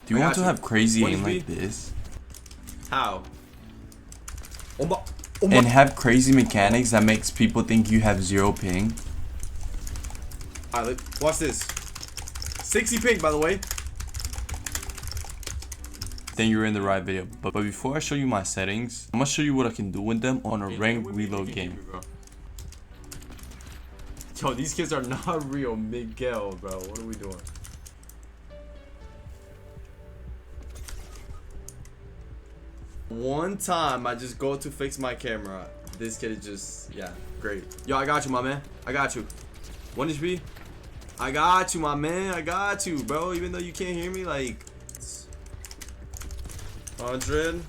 Do you want to have crazy What aim do you like this? How? Oh And have crazy mechanics that makes people think you have 0 ping? Alright, watch this. 60 ping, by the way. Then you're in the right video. But before I show you my settings, I'm gonna show you what I can do with them on a ranked reload game. Yo, these kids are not real. Miguel, bro. What are we doing? One time I just go to fix my camera. This kid is just, yeah, great. Yo, I got you, my man. I got you. 1 HP. I got you, my man. I got you, bro. Even though you can't hear me, like 100.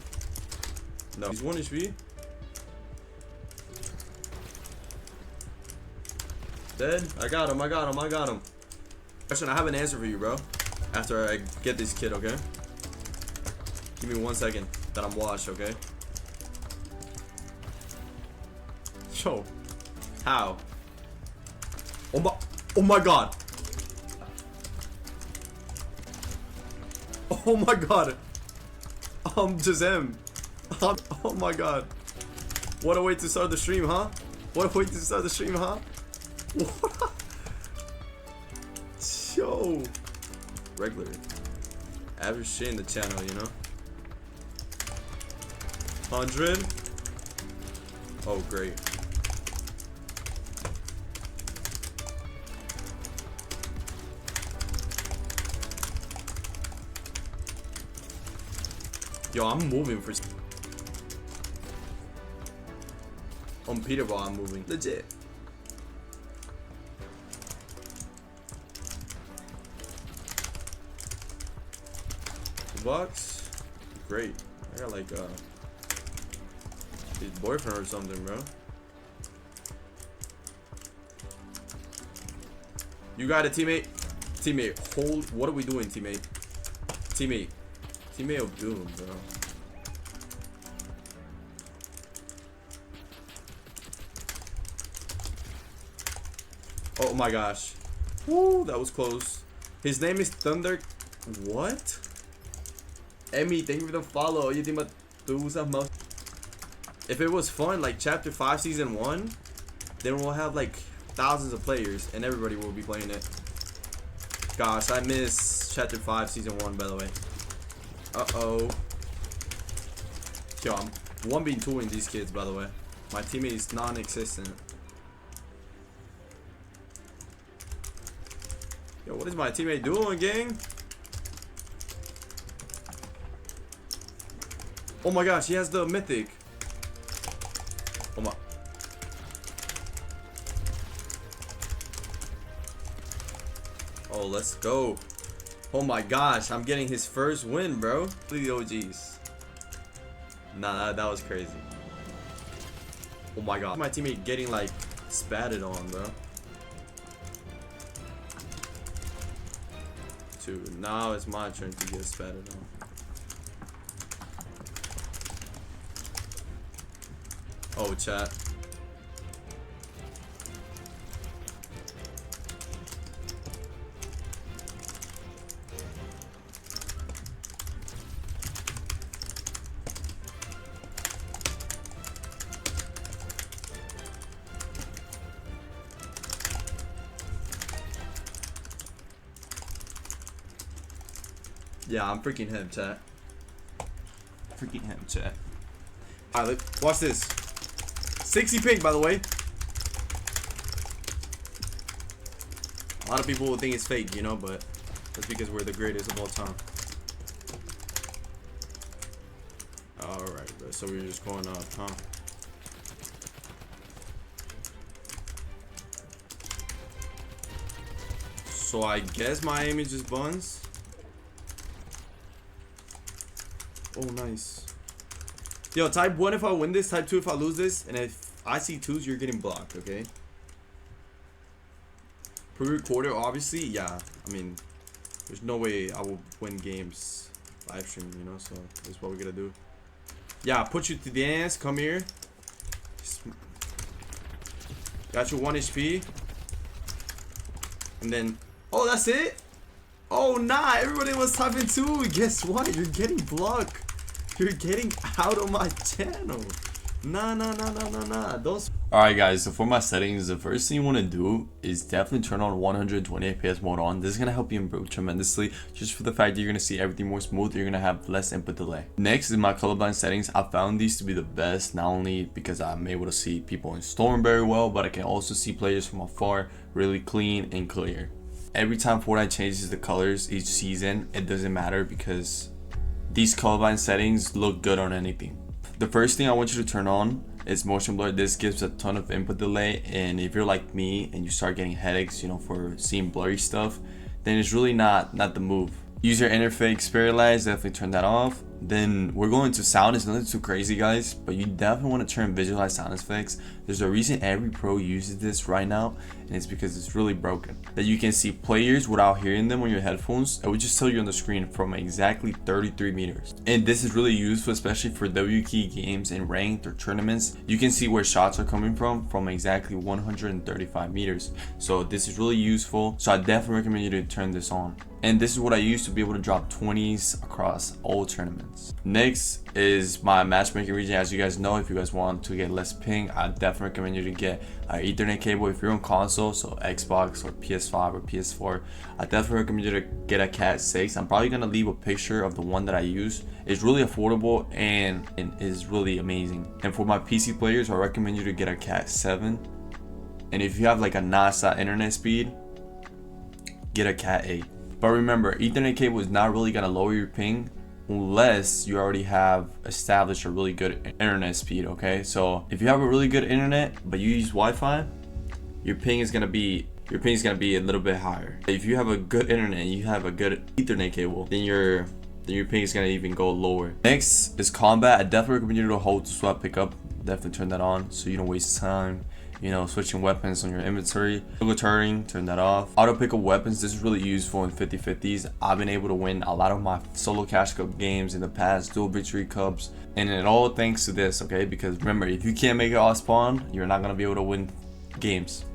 No, he's 1 HP. Dead. I got him. I got him. I got him. Question, I have an answer for you, bro. After I get this kid, okay? Give me 1 second that I'm washed, okay? Yo. How? Oh my god. Oh my god. Just him. Oh my god. What a way to start the stream, huh? What a way to start the stream, huh? What? Yo. Regular. Average shit in the channel, you know? 100. Oh, great. Yo, I'm moving for. On Peterball, I'm moving. Legit. Bucks. Great. I got like his boyfriend or something, bro. You got a teammate. Teammate, hold. What are we doing, teammate? Teammate. Teammate of doom, bro. Oh my gosh. Woo, that was close. His name is Thunder. What? Emmy, thank you for the follow. You think about the if it was fun, like Chapter 5 Season 1, then we'll have like thousands of players and everybody will be playing it. Gosh, I miss Chapter 5 Season 1, by the way. Uh-oh. Yo, I'm 1v2ing these kids, by the way. My teammate is non-existent. Yo, what is my teammate doing, gang? Oh my gosh, he has the mythic. Oh my. Oh, let's go. Oh my gosh, I'm getting his first win, bro. The OGs. Nah, that was crazy. Oh my god. My teammate getting like spatted on, bro. 2. Now it's my turn to get spatted on. Oh, chat. Yeah, I'm freaking him, chat. Freaking him, chat. Alright, watch this. 60 ping, by the way. A lot of people will think it's fake, you know, but that's because we're the greatest of all time. Alright, bro. So we're just going up, huh? So I guess my aim is just buns. Oh, nice. Yo, type 1 if I win this, type 2 if I lose this, and if I see 2s, you're getting blocked, okay? Pre-recorder, obviously, yeah. I mean, there's no way I will win games live stream, you know, so this is what we're gonna do. Yeah, put you to dance, come here. Got you 1 HP. And then, oh, that's it? Oh nah, everybody was typing too. Guess what? You're getting blocked. You're getting out of my channel. Nah. Don't. Alright guys, so for my settings, the first thing you want to do is definitely turn on 120 FPS mode on. This is going to help you improve tremendously, just for the fact that you're going to see everything more smooth. You're going to have less input delay. Next is my colorblind settings. I found these to be the best, not only because I'm able to see people in storm very well, but I can also see players from afar really clean and clear. Every time Fortnite changes the colors each season, it doesn't matter because these colorblind settings look good on anything. The first thing I want you to turn on is motion blur. This gives a ton of input delay, and if you're like me and you start getting headaches, you know, for seeing blurry stuff, then it's really not the move. User interface paralyze, definitely turn that off. Then we're going to sound. It's nothing too crazy guys, but you definitely want to turn visualize sound effects. There's a reason every pro uses this right now, and it's because it's really broken. That you can see players without hearing them on your headphones. It would just tell you on the screen from exactly 33 meters. And this is really useful, especially for W key games and ranked or tournaments. You can see where shots are coming from exactly 135 meters. So this is really useful. So I definitely recommend you to turn this on. And this is what I use to be able to drop 20s across all tournaments. Next is my matchmaking region. As you guys know, if you guys want to get less ping, I definitely recommend you to get an Ethernet cable. If you're on console, so Xbox or PS5 or PS4, I definitely recommend you to get a Cat 6. I'm probably gonna leave a picture of the one that I use. It's really affordable and is really amazing. And for my PC players, I recommend you to get a Cat 7. And if you have like a NASA internet speed, get a Cat 8. But remember, Ethernet cable is not really gonna lower your ping unless you already have established a really good internet speed, okay? So if you have a really good internet but you use Wi-Fi, your ping is gonna be a little bit higher. If you have a good internet and you have a good Ethernet cable, then your ping is gonna even go lower. Next is combat. I definitely recommend you to hold to swap pickup. Definitely turn that on so you don't waste time, you know, switching weapons on your inventory. Toggle turning, turn that off. Auto pick up weapons. This is really useful in 50-50s. I've been able to win a lot of my solo cash cup games in the past, dual victory cups, and it all thanks to this, okay? Because remember, if you can't make it off spawn, you're not gonna be able to win games.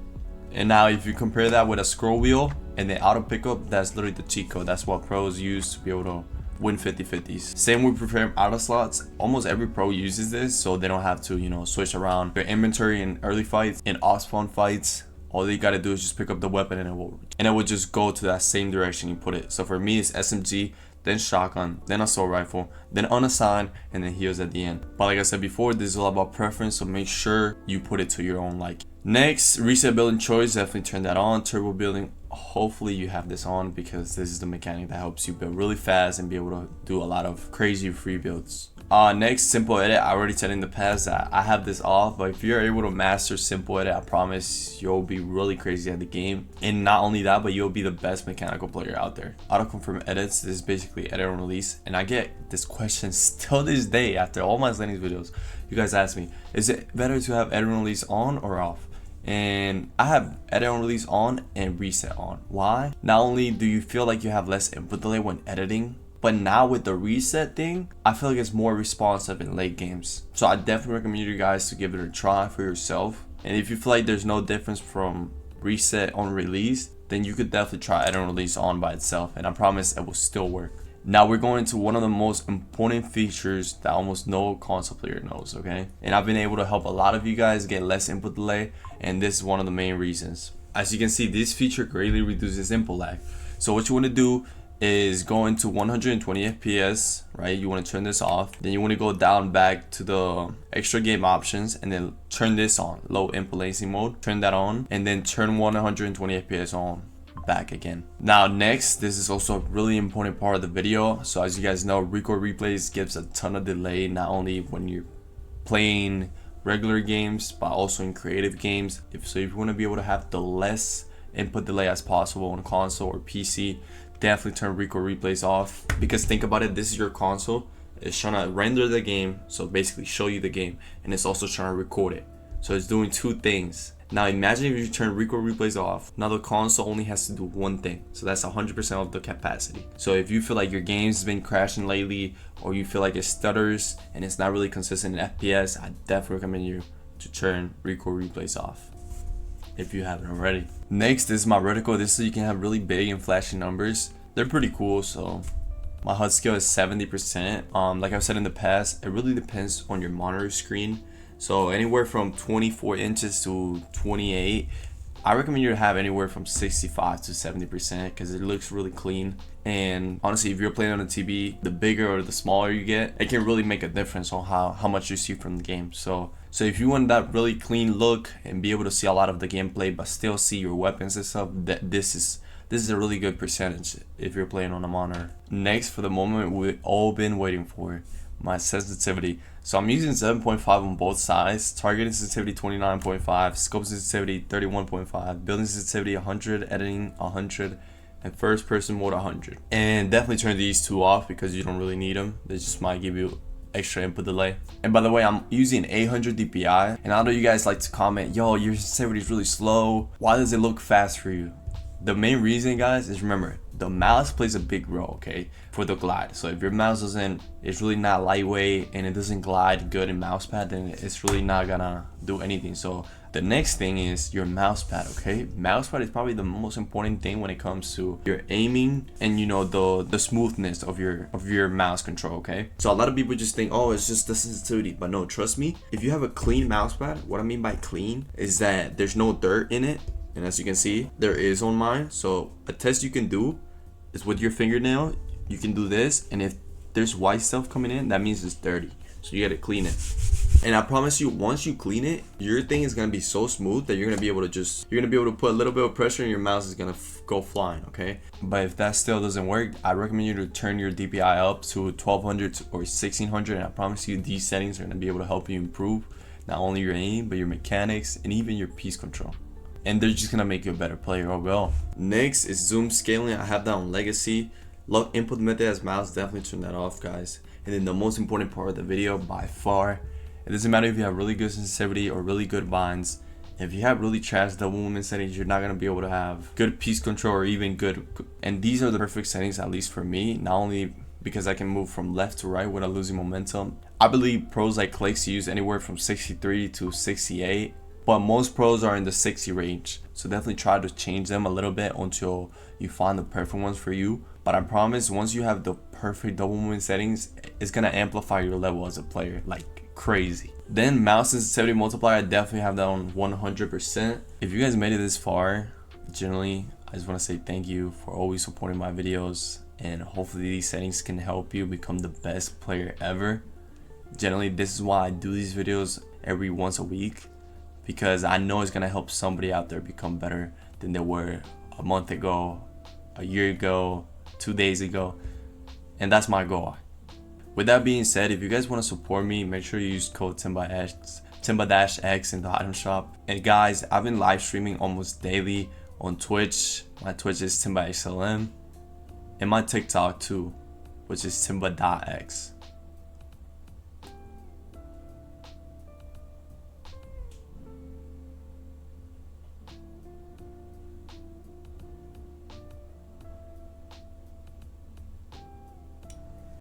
And now if you compare that with a scroll wheel and the auto pickup, that's literally the cheat code. That's what pros use to be able to win 50-50s. Same with preparing auto slots. Almost every pro uses this, so they don't have to, you know, switch around their inventory in early fights. In off spawn fights, all they gotta do is just pick up the weapon and it will just go to that same direction you put it. So for me, it's SMG, then shotgun, then assault rifle, then unassigned, and then heals at the end. But like I said before, this is all about preference, so make sure you put it to your own liking. Next, reset building choice, definitely turn that on. Turbo building, hopefully you have this on because this is the mechanic that helps you build really fast and be able to do a lot of crazy free builds. Next, simple edit. I already said in the past that I have this off, but if you're able to master simple edit, I promise you'll be really crazy at the game. And not only that, but you'll be the best mechanical player out there. Auto confirm edits, this is basically edit on release. And I get this question still this day after all my settings videos. You guys ask me, is it better to have edit on release on or off? And I have edit on release on and reset on. Why? Not only do you feel like you have less input delay when editing, but now with the reset thing, I feel like it's more responsive in late games. So I definitely recommend you guys to give it a try for yourself. And if you feel like there's no difference from reset on release, then you could definitely try edit on release on by itself, and I promise it will still work. Now we're going to one of the most important features that almost no console player knows, okay? And I've been able to help a lot of you guys get less input delay, and this is one of the main reasons. As you can see, this feature greatly reduces input lag. So what you want to do is go into 120 FPS, right? You want to turn this off. Then you want to go down back to the extra game options and then turn this on, low input latency mode. Turn that on and then turn 120 FPS on back again. Now next, this is also a really important part of the video. So as you guys know, record replays gives a ton of delay, not only when you're playing regular games but also in creative games. If you want to be able to have the less input delay as possible on console or PC, definitely turn record replays off. Because think about it, this is your console, it's trying to render the game, so basically show you the game, and it's also trying to record it, so it's doing two things. Now imagine if you turn record replays off. Now the console only has to do one thing, so that's 100% of the capacity. So if you feel like your game's been crashing lately, or you feel like it stutters and it's not really consistent in FPS, I definitely recommend you to turn record replays off if you haven't already. Next is my reticle. This is so you can have really big and flashy numbers. they're pretty cool. So my HUD scale is 70%. Like I've said in the past, it really depends on your monitor screen. So anywhere from 24 inches to 28, I recommend you to have anywhere from 65 to 70% because it looks really clean. And honestly, if you're playing on a TV, the bigger or the smaller you get, it can really make a difference on how much you see from the game. So if you want that really clean look and be able to see a lot of the gameplay but still see your weapons and stuff, this is a really good percentage if you're playing on a monitor. Next, for the moment we've all been waiting for, my sensitivity. So I'm using 7.5 on both sides, targeting sensitivity 29.5, scope sensitivity 31.5, building sensitivity 100, editing 100, and first person mode 100. And definitely turn these two off because you don't really need them. They just might give you extra input delay. And by the way, I'm using 800 DPI, and I know you guys like to comment, yo, your sensitivity is really slow, why does it look fast for you? The main reason, guys, is remember, the mouse plays a big role, okay, for the glide. So if your mouse it's really not lightweight and it doesn't glide good in mouse pad, then it's really not gonna do anything. So the next thing is your mouse pad, okay? Mouse pad is probably the most important thing when it comes to your aiming and, you know, the smoothness of your mouse control, okay? So a lot of people just think, oh, it's just the sensitivity, but no, trust me, if you have a clean mouse pad, what I mean by clean is that there's no dirt in it. And as you can see, there is on mine. So a test you can do is with your fingernail, you can do this. And if there's white stuff coming in, that means it's dirty. So you gotta clean it. And I promise you, once you clean it, your thing is gonna be so smooth that you're gonna be able to put a little bit of pressure and your mouse is gonna go flying, okay? But if that still doesn't work, I recommend you to turn your DPI up to 1200 or 1600. And I promise you, these settings are gonna be able to help you improve not only your aim, but your mechanics and even your piece control. And they're just gonna make you a better player overall. Next is zoom scaling. I have that on legacy. Lock input method as mouse, definitely turn that off, guys. And then the most important part of the video by far, it doesn't matter if you have really good sensitivity or really good binds. If you have really trash double movement settings, you're not gonna be able to have good piece control or even good. And these are the perfect settings, at least for me. Not only because I can move from left to right without losing momentum. I believe pros like Clicks use anywhere from 63 to 68. But most pros are in the 60 range. So definitely try to change them a little bit until you find the perfect ones for you. But I promise, once you have the perfect double movement settings, it's gonna amplify your level as a player like crazy. Then mouse sensitivity multiplier, I definitely have that on 100%. If you guys made it this far, generally, I just wanna say thank you for always supporting my videos. And hopefully these settings can help you become the best player ever. Generally, this is why I do these videos every once a week, because I know it's gonna help somebody out there become better than they were a month ago, a year ago, 2 days ago, and that's my goal. With that being said, if you guys want to support me, make sure you use code Timba-x in the item shop. And guys, I've been live streaming almost daily on Twitch. My Twitch is Timba-xlm, and my TikTok too, which is Timba.x.